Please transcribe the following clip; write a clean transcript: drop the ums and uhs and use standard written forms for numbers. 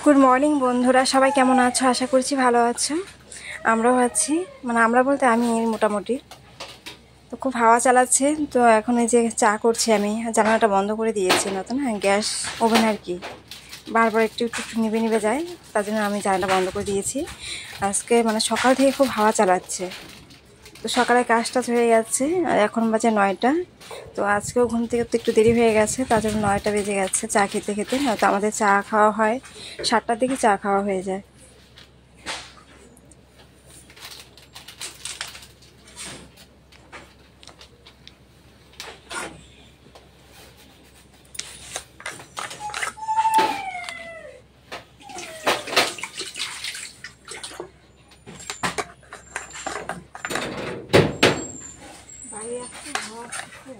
Good morning বন্ধুরা, সবাই কেমন আছো? আশা করছি ভালো আছো। আমরাও আছি, মানে আমরা বলতে আমি মোটামুটি। তো খুব হাওয়া চালাচ্ছে, তো এখন এই যে চা করছি। আমি জানালাটা বন্ধ করে দিয়েছি, না তো না গ্যাস ওভেন আর কি, বারবার একটু একটু একটু নিভে নিভে যায়, তার জন্য আমি জানালাটা বন্ধ করে দিয়েছি। আজকে মানে সকাল থেকে খুব হাওয়া চালাচ্ছে, তো সকালে কাজ টাজ হয়ে গেছে আর এখন বাজে 9টা। তো আজকেও ঘুম থেকে তো একটু দেরি হয়ে গেছে, তার জন্য 9টা বেজে গেছে চা খেতে খেতে। হয়তো আমাদের চা খাওয়া হয় 7টার দিকে, চা খাওয়া হয়ে যায়। বাইরে আসছে হাওয়া আসছে।